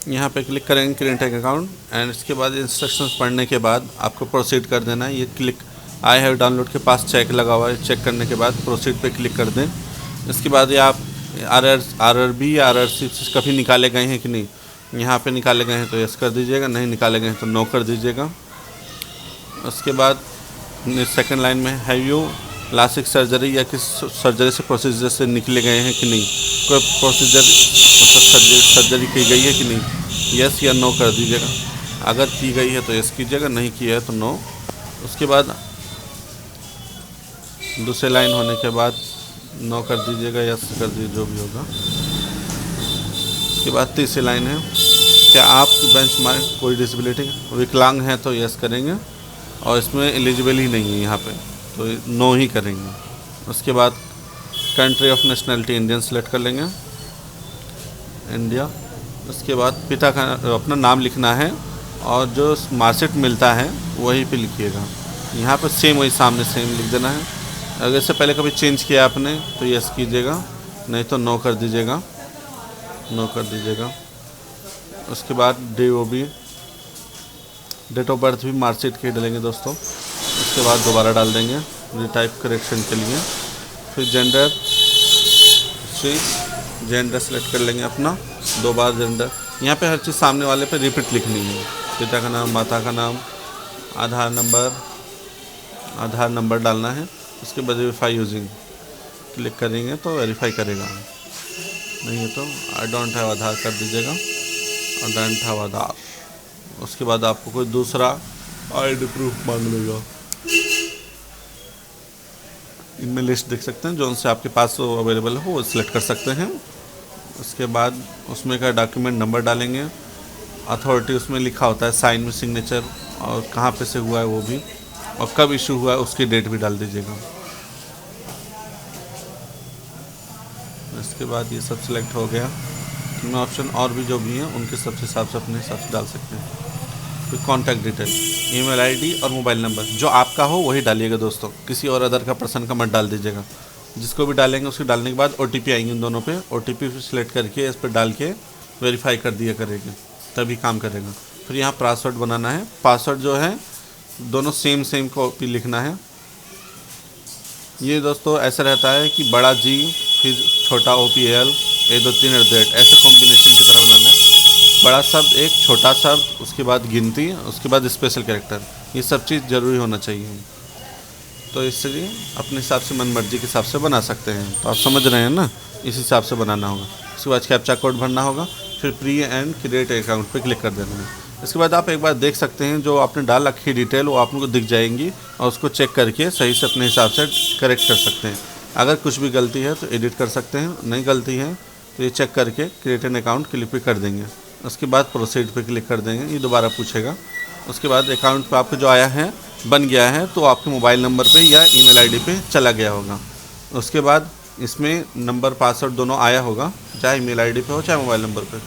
यहाँ पे क्लिक करेंगे क्रिएट एक अकाउंट एंड इसके बाद इंस्ट्रक्शंस पढ़ने के बाद आपको प्रोसीड कर देना है। ये क्लिक आई हैव डाउनलोड के पास चेक लगा हुआ है, चेक करने के बाद प्रोसीड पे क्लिक कर दें। इसके बाद ये आप RRB या RRC कभी निकाले गए हैं कि नहीं, यहाँ पे निकाले गए हैं तो यस कर दीजिएगा, नहीं निकाले गए हैं तो नो कर दीजिएगा। उसके बाद सेकंड लाइन में हैव यू लासिक सर्जरी या किस सर्जरी से प्रोसीजर से निकले गए हैं कि नहीं, कोई प्रोसीजर मतलब सर्जरी की गई है कि नहीं, यस या नो कर दीजिएगा। अगर की गई है तो यस कीजिएगा, नहीं की है तो नो। उसके बाद दूसरे लाइन होने के बाद नो कर दीजिएगा, यस कर दीजिए, जो भी होगा। उसके बाद तीसरी लाइन है क्या आप बेंचमार्क कोई डिसेबिलिटी विकलांग है तो यस करेंगे और इसमें एलिजिबल ही नहीं है यहाँ पे तो नो ही करेंगे। उसके बाद country of nationality Indian select कर लेंगे, इंडिया। उसके बाद पिता का अपना नाम लिखना है और जो मार्कशीट मिलता है वही पे लिखिएगा। यहाँ पर सेम वही सामने सेम लिख देना है। अगर इससे पहले कभी चेंज किया आपने तो यस कीजिएगा, नहीं तो नो कर दीजिएगा, नो कर दीजिएगा। उसके बाद DOB डेट ऑफ बर्थ भी मार्कशीट के डालेंगे दोस्तों। उसके बाद दोबारा डाल देंगे रिटाइप करेक्शन के लिए। फिर जेंडर सेलेक्ट कर लेंगे अपना, 2 बार जेंडर। यहाँ पे हर चीज़ सामने वाले पे रिपीट लिखनी है, पिता का नाम, माता का नाम, आधार नंबर डालना है। उसके बाद वेरीफाई यूजिंग क्लिक करेंगे तो वेरीफाई करेगा, नहीं है तो आई डोंट हैव आधार कर दीजिएगा, आई डोंट हैव आधार। उसके बाद आपको कोई दूसरा ID प्रूफ मांग लेगा। इनमें लिस्ट देख सकते हैं जो उनसे आपके पास अवेलेबल हो वो सिलेक्ट कर सकते हैं। उसके बाद उसमें का डॉक्यूमेंट नंबर डालेंगे, अथॉरिटी उसमें लिखा होता है, साइन में सिग्नेचर, और कहाँ पे से हुआ है वो भी, और कब इशू हुआ है उसकी डेट भी डाल दीजिएगा। इसके बाद ये सब सिलेक्ट हो गया। इनमें ऑप्शन और भी जो भी हैं उनके सब हिसाब से अपने हिसाब से डाल सकते हैं। फिर कॉन्टैक्ट डिटेल, ईमेल ID और मोबाइल नंबर जो आपका हो वही डालिएगा दोस्तों, किसी और अदर का पर्सन का मत डाल दीजिएगा। जिसको भी डालेंगे उसके डालने के बाद OTP आएंगे इन दोनों पे, OTP सिलेक्ट करके इस पर डाल के वेरीफाई कर दिया करेंगे, तभी काम करेगा। फिर यहाँ पासवर्ड बनाना है, पासवर्ड जो है दोनों सेम कॉपी लिखना है। ये दोस्तों ऐसा रहता है कि बड़ा G फिर छोटा OPL 123 ऐसे कॉम्बिनेशन की तरह बनाना है। बड़ा शब्द एक, छोटा शब्द, उसके बाद गिनती, उसके बाद स्पेशल कैरेक्टर, ये सब चीज़ ज़रूरी होना चाहिए। तो इसलिए अपने हिसाब से मन मर्जी के हिसाब से बना सकते हैं। तो आप समझ रहे हैं ना, इस हिसाब से बनाना होगा। उसके बाद कैप्चा कोड भरना होगा, फिर प्री एंड क्रिएट अकाउंट पे क्लिक कर देना है। इसके बाद आप एक बार देख सकते हैं जो आपने डाल रखी डिटेल वो आप लोग को दिख जाएंगी और उसको चेक करके सही से अपने हिसाब से करेक्ट कर सकते हैं। अगर कुछ भी गलती है तो एडिट कर सकते हैं, नहीं गलती है तो ये चेक करके क्रिएट एन अकाउंट क्लिक पे कर देंगे। उसके बाद प्रोसीड पे क्लिक कर देंगे, ये दोबारा पूछेगा। उसके बाद अकाउंट पे आपको जो आया है बन गया है तो आपके मोबाइल नंबर पे या ईमेल ID पे चला गया होगा। उसके बाद इसमें नंबर पासवर्ड दोनों आया होगा, चाहे ईमेल ID पे हो चाहे मोबाइल नंबर पे,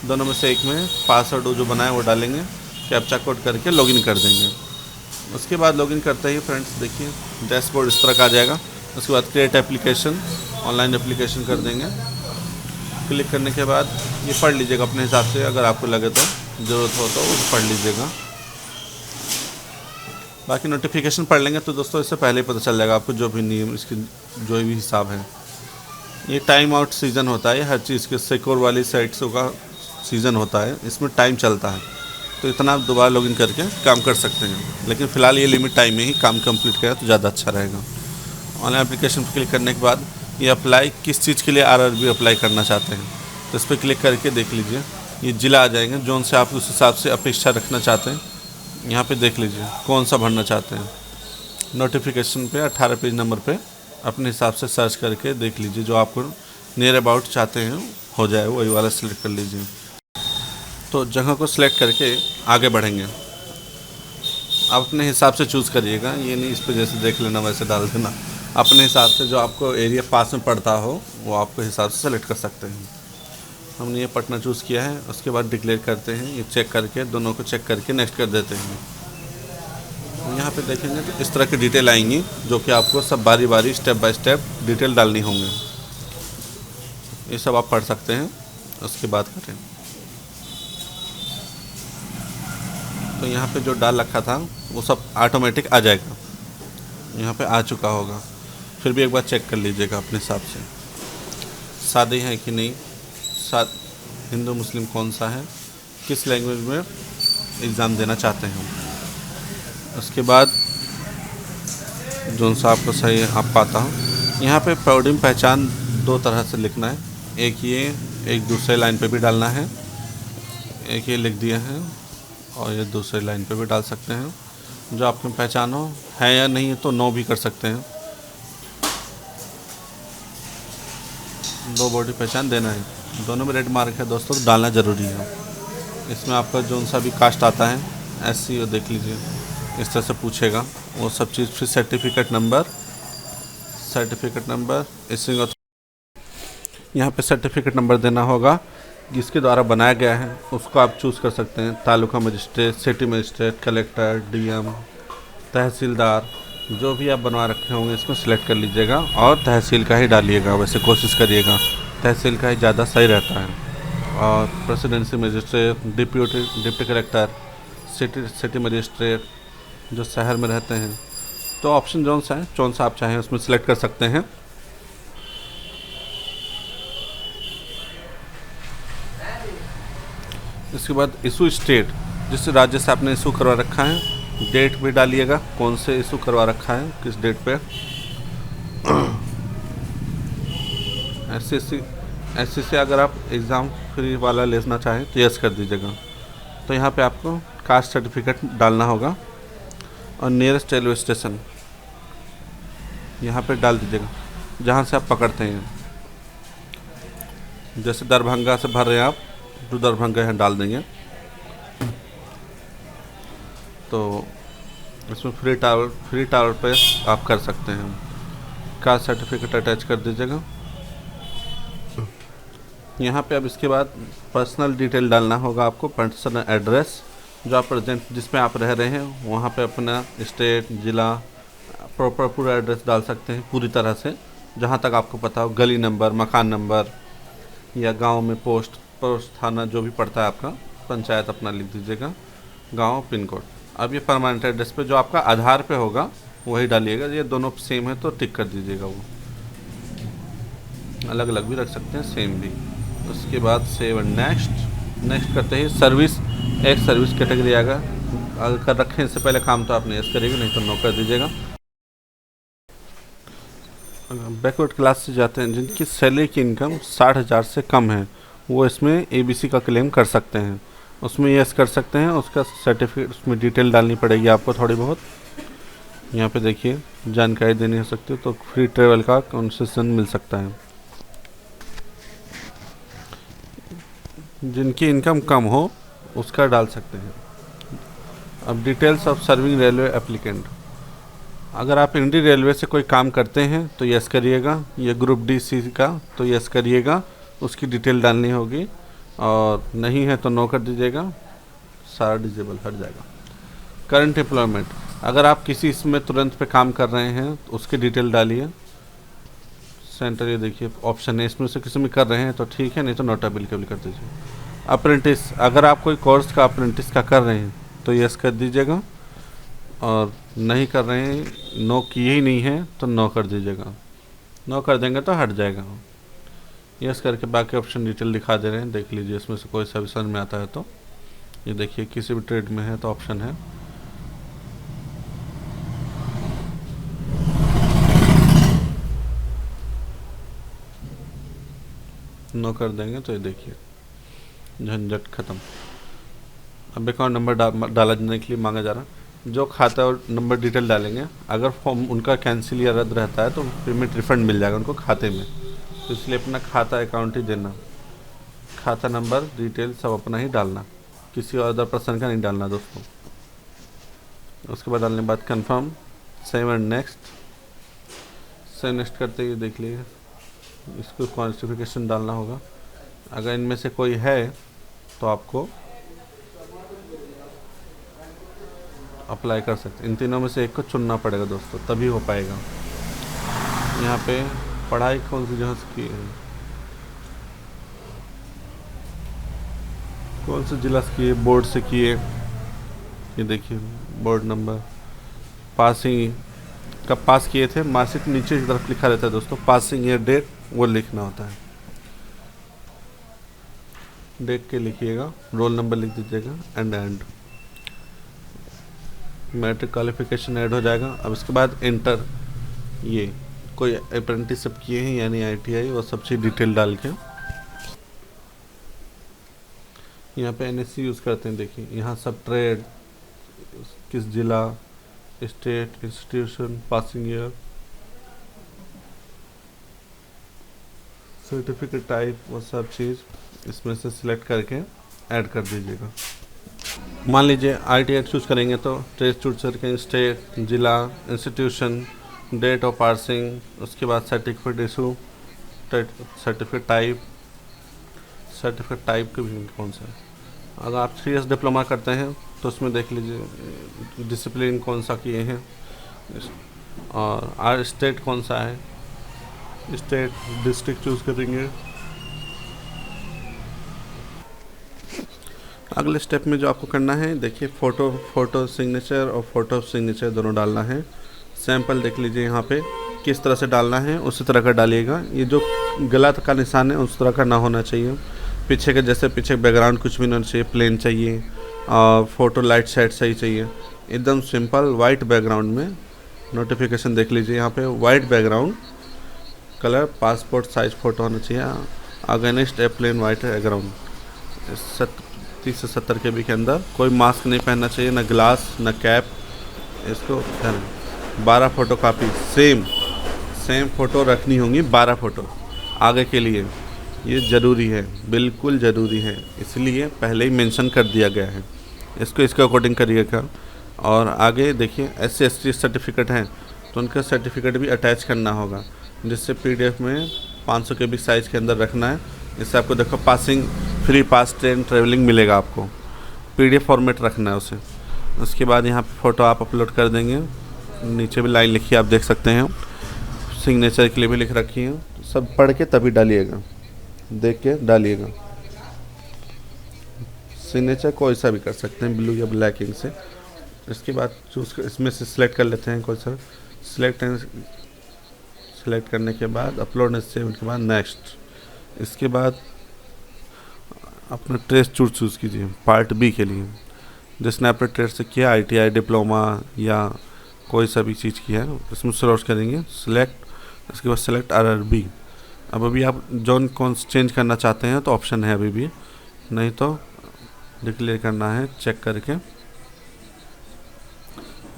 दोनों में से एक में पासवर्ड जो बनाए वो डालेंगे, कैप्चा कोड करके लॉगिन कर देंगे। उसके बाद लॉगिन करते ही फ्रेंड्स देखिए डैशबोर्ड इस तरह का आ जाएगा। उसके बाद क्रिएट एप्लीकेशन, ऑनलाइन एप्लीकेशन कर देंगे। क्लिक करने के बाद ये पढ़ लीजिएगा अपने हिसाब से, अगर आपको लगे तो ज़रूरत हो तो पढ़ लीजिएगा। बाकी नोटिफिकेशन पढ़ लेंगे तो दोस्तों इससे पहले ही पता चल जाएगा आपको जो भी नियम इसकी जो भी हिसाब है। ये टाइम आउट सीज़न होता है, हर चीज़ के सिक्योर वाली साइट्सों का सीज़न होता है, इसमें टाइम चलता है तो इतना आप दोबारा लॉगिन करके काम कर सकते हैं। लेकिन फ़िलहाल ये लिमिट टाइम में ही काम कंप्लीट करें तो ज़्यादा अच्छा रहेगा। ऑनलाइन एप्लीकेशन पर क्लिक करने के बाद ये अप्लाई किस चीज़ के लिए RRB अप्लाई करना चाहते हैं तो इस पर क्लिक करके देख लीजिए, ये ज़िला आ जाएंगे जोन से आप उस हिसाब से अपेक्षा रखना चाहते हैं। यहाँ पे देख लीजिए कौन सा भरना चाहते हैं। नोटिफिकेशन पे 18 पेज नंबर पे अपने हिसाब से सर्च करके देख लीजिए, जो आपको नियर अबाउट चाहते हैं हो जाए वही वाला सिलेक्ट कर लीजिए। तो जगह को सिलेक्ट करके आगे बढ़ेंगे। आप अपने हिसाब से चूज़ करिएगा, ये नहीं इस पर जैसे देख लेना वैसे डाल देना। अपने हिसाब से जो आपको एरिया पास में पड़ता हो वो आपके हिसाब से सेलेक्ट कर सकते हैं। हमने ये पटना चूज़ किया है। उसके बाद डिक्लेयर करते हैं, ये चेक करके दोनों को चेक करके नेक्स्ट कर देते हैं। यहाँ पे देखेंगे तो इस तरह की डिटेल आएंगी जो कि आपको सब बारी बारी स्टेप बाय स्टेप डिटेल डालनी होंगे। ये सब आप पढ़ सकते हैं, उसके बाद करें। तो यहाँ पे जो डाल रखा था वो सब ऑटोमेटिक आ जाएगा, यहाँ पे आ चुका होगा। फिर भी एक बार चेक कर लीजिएगा अपने हिसाब से शादी है कि नहीं, हिंदू मुस्लिम कौन सा है, किस लैंग्वेज में एग्ज़ाम देना चाहते हैं हम। उसके बाद जो सा आपको सही आप पाता हूँ, यहाँ पे प्रौढ़िम पहचान दो तरह से लिखना है, एक ये, एक दूसरे लाइन पे भी डालना है। एक ये लिख दिया है और ये दूसरे लाइन पे भी डाल सकते हैं। जो आपकी पहचान हो है या नहीं है तो नो भी कर सकते हैं। दो बॉडी पहचान देना है, दोनों में रेड मार्क है दोस्तों, तो डालना ज़रूरी है। इसमें आपका जो सा भी कास्ट आता है SC वो देख लीजिए, इस तरह से पूछेगा वो सब चीज़। फिर सर्टिफिकेट नंबर इसी यहाँ पे सर्टिफिकेट नंबर देना होगा, जिसके द्वारा बनाया गया है उसको आप चूज़ कर सकते हैं। Taluka magistrate, city magistrate, collector, DM, तहसीलदार, जो भी आप बनवा रखे होंगे इसमें सेलेक्ट कर लीजिएगा और तहसील का ही डालिएगा। वैसे कोशिश करिएगा तहसील का ही ज़्यादा सही रहता है। और presidency magistrate, deputy collector, city magistrate जो शहर में रहते हैं, तो ऑप्शन जौन सा आप चाहें उसमें सेलेक्ट कर सकते हैं। इसके बाद इशू स्टेट, जिस राज्य से आपने इशू करवा रखा है, डेट भी डालिएगा कौन से इशू करवा रखा है, किस डेट पे। SC से अगर आप एग्ज़ाम फ्री वाला लेना चाहें तो यस कर दीजिएगा। तो यहाँ पे आपको कास्ट सर्टिफिकेट डालना होगा और नियरेस्ट रेलवे स्टेशन यहाँ पे डाल दीजिएगा जहाँ से आप पकड़ते हैं। जैसे दरभंगा से भर रहे हैं आप तो दरभंगा यहाँ डाल देंगे। तो इसमें फ्री टावर पे आप कर सकते हैं। कास्ट सर्टिफिकेट अटैच कर दीजिएगा यहाँ पे। अब इसके बाद पर्सनल डिटेल डालना होगा आपको, पर्सनल एड्रेस जो आप प्रेजेंट जिसमें आप रह रहे हैं वहाँ पे अपना स्टेट, ज़िला, प्रॉपर पूरा एड्रेस डाल सकते हैं पूरी तरह से, जहाँ तक आपको पता हो। गली नंबर, मकान नंबर या गांव में पोस्ट थाना जो भी पड़ता है आपका, पंचायत अपना लिख दीजिएगा, गांव, पिन कोड। अब ये परमानेंट एड्रेस पे जो आपका आधार पे होगा वही डालिएगा। ये दोनों सेम है तो टिक कर दीजिएगा, वो अलग अलग भी रख सकते हैं, सेम भी। उसके बाद सेव एंड नेक्स्ट करते ही सर्विस, एक सर्विस कैटेगरी आएगा। अगर कर रखें इससे पहले काम तो आपने यस करिएगा, नहीं तो नो कर दीजिएगा। बैकवर्ड क्लास से जाते हैं, जिनकी सैलरी की इनकम 60,000 से कम है, वो इसमें ABC का क्लेम कर सकते हैं, उसमें यस कर सकते हैं। उसका सर्टिफिकेट, उसमें डिटेल डालनी पड़ेगी आपको थोड़ी बहुत। यहाँ पे देखिए जानकारी देनी हो सकती है, तो फ्री ट्रेवल का कंसेशन मिल सकता है। जिनकी इनकम कम हो उसका डाल सकते हैं। अब details of serving railway applicant, अगर आप इंडियन रेलवे से कोई काम करते हैं तो यस करिएगा। ये ग्रुप DC का तो यस करिएगा, उसकी डिटेल डालनी होगी। और नहीं है तो नो कर दीजिएगा, सारा डिजेबल हट जाएगा। करंट एम्प्लॉयमेंट, अगर आप किसी इसमें तुरंत पे काम कर रहे हैं तो उसकी डिटेल डालिए। सेंटर ये देखिए ऑप्शन है, इसमें से किसी में कर रहे हैं तो ठीक है, नहीं तो नोट एप्लीकेबल कर दीजिए। अप्रेंटिस, अगर आप कोई कोर्स का अप्रेंटिस का कर रहे हैं तो यस कर दीजिएगा, और नहीं कर रहे हैं, नो किए ही नहीं है तो नो कर दीजिएगा। नो कर देंगे तो हट जाएगा। यस करके बाकी ऑप्शन डिटेल दिखा दे रहे हैं, देख लीजिए इसमें से कोई सा भी समझ में आता है तो। ये देखिए किसी भी ट्रेड में है तो ऑप्शन है। नो कर देंगे तो ये देखिए झंझट खत्म। अब अकाउंट नंबर डालने के लिए मांगा जा रहा है, जो खाता और नंबर डिटेल डालेंगे। अगर फॉर्म उनका कैंसिल या रद्द रहता है तो पेमेंट रिफंड मिल जाएगा उनको खाते में, तो इसलिए अपना खाता अकाउंट ही देना। खाता नंबर डिटेल सब अपना ही डालना, किसी और अदर पर्सन का नहीं डालना दोस्तों। उसके बाद डालने के बाद कंफर्म, सेव एंड नेक्स्ट करते ही देख लीजिए इसको क्वालिफिकेशन डालना होगा। अगर इनमें से कोई है तो आपको अप्लाई कर सकते, इन तीनों में से एक को चुनना पड़ेगा दोस्तों, तभी हो पाएगा। यहाँ पे पढ़ाई कौन सी जगह से की है, कौन से जिला से किए, बोर्ड से किए, ये देखिए बोर्ड नंबर, पासिंग कब पास किए थे, मार्कशीट नीचे की तरफ लिखा रहता है दोस्तों, पासिंग ईयर डेट वो लिखना होता है, देख के लिखिएगा, रोल नंबर लिख दीजिएगा एंड मैट्रिक क्वालिफिकेशन ऐड हो जाएगा। अब इसके बाद इंटर, ये कोई अप्रेंटिसशिप किए हैं यानी ITI, वो सब चीज़ डिटेल डाल के यहाँ पे NSC यूज़ करते हैं। देखिए यहाँ सब ट्रेड, किस जिला, state, institution, passing year, certificate type, वो सब चीज़ इसमें से सिलेक्ट करके ऐड कर दीजिएगा। मान लीजिए ITI चूज़ करेंगे तो ट्रेड चूज करके स्टेट, जिला, इंस्टीट्यूशन, डेट ऑफ पासिंग, उसके बाद सर्टिफिकेट इशू, सर्टिफिकेट टाइप के भी कौन सा है। अगर आप 3 years डिप्लोमा करते हैं तो उसमें देख लीजिए डिसिप्लिन कौन सा किए हैं, और स्टेट कौन सा है, स्टेट डिस्ट्रिक्ट चूज़ करेंगे। अगले स्टेप में जो आपको करना है, देखिए फ़ोटो सिग्नेचर और फ़ोटो सिग्नेचर दोनों डालना है। सैंपल देख लीजिए यहाँ पे किस तरह से डालना है, उसी तरह का डालिएगा। ये जो गलत का निशान है उस तरह का ना होना चाहिए, पीछे के जैसे पीछे बैकग्राउंड कुछ भी नहीं चाहिए, प्लेन चाहिए, और फ़ोटो लाइट साइड सही चाहिए, एकदम सिंपल वाइट बैकग्राउंड में। नोटिफिकेशन देख लीजिए यहाँ पे white background colour, passport size photo होना चाहिए अगेंस्ट ए प्लेन वाइट बैकग्राउंड। 30 से 70 KB के अंदर, कोई मास्क नहीं पहनना चाहिए, ना ग्लास ना कैप। इसको 12 फ़ोटो कापी सेम फ़ोटो रखनी होंगी, 12 फ़ोटो आगे के लिए। ये ज़रूरी है, बिल्कुल ज़रूरी है, इसलिए पहले ही मेंशन कर दिया गया है। इसको इसके अकॉर्डिंग करिएगा। और आगे देखिए SC/ST सर्टिफिकेट हैं तो उनका सर्टिफिकेट भी अटैच करना होगा, जिससे PDF में 500 KB साइज़ के अंदर रखना है। इससे आपको देखो passing free pass train travelling मिलेगा, आपको PDF फॉर्मेट रखना है उसे। उसके बाद यहाँ पे फ़ोटो आप अपलोड कर देंगे, नीचे भी लाइन लिखी आप देख सकते हैं, सिग्नेचर के लिए भी लिख रखी है, सब पढ़ के तभी डालिएगा, देख के डालिएगा। सिग्नेचर कोई सा भी कर सकते हैं, ब्लू या ब्लैक इंक से। इसके बाद इसमें से सिलेक्ट कर लेते हैं कोई सा, सिलेक्ट करने के बाद अपलोड से उनके बाद नेक्स्ट। इसके बाद अपना ट्रेड चूज़ कीजिए पार्ट B के लिए, जिसने आपने ट्रेड से किया, ITI डिप्लोमा या कोई सा भी चीज़ किया है, इसमें सेलेक्ट करेंगे सिलेक्ट। इसके बाद सेलेक्ट RRB। अब अभी आप जोन कौन चेंज करना चाहते हैं तो ऑप्शन है अभी भी, नहीं तो डिक्लेयर करना है चेक करके,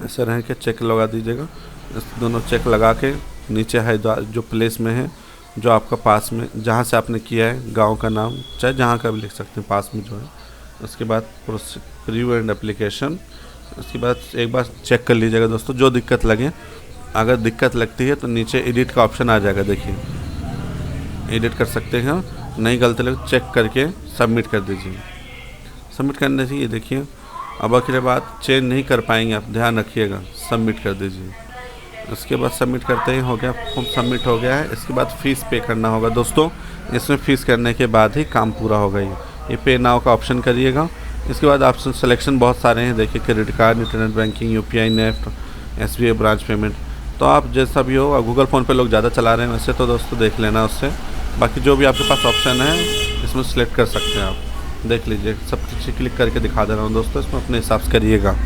ऐसा रहे कि चेक लगा दीजिएगा। इस दोनों चेक लगा के नीचे है जो प्लेस में है, जो आपका पास में जहाँ से आपने किया है, गांव का नाम चाहे जहाँ का भी लिख सकते हैं पास में जो है। उसके बाद प्रीव्यू एंड एप्लीकेशन। उसके बाद एक बार चेक कर लीजिएगा दोस्तों, जो दिक्कत लगे। अगर दिक्कत लगती है तो नीचे एडिट का ऑप्शन आ जाएगा, देखिए एडिट कर सकते हैं। नहीं गलती लगे चेक करके सबमिट कर दीजिए। सबमिट करने से ये देखिए अब आखिर बात चेंज नहीं कर पाएंगे आप, ध्यान रखिएगा, सबमिट कर दीजिए। उसके बाद सबमिट करते ही हो गया, फॉर्म सबमिट हो गया है। इसके बाद फ़ीस पे करना होगा दोस्तों, इसमें फ़ीस करने के बाद ही काम पूरा होगा। ये पे नाउ का ऑप्शन करिएगा। इसके बाद ऑप्शन सिलेक्शन बहुत सारे हैं, देखिए credit card, internet banking, UPI, NEFT, SBI branch payment. तो आप जैसा भी हो, गूगल फ़ोन पे लोग ज़्यादा चला रहे हैं वैसे, तो दोस्तों देख लेना उससे। बाकी जो भी आपके पास ऑप्शन है इसमें सिलेक्ट कर सकते हैं आप, देख लीजिए। सब चीज़ क्लिक करके दिखा दे रहा हूँ दोस्तों, इसमें अपने हिसाब से करिएगा।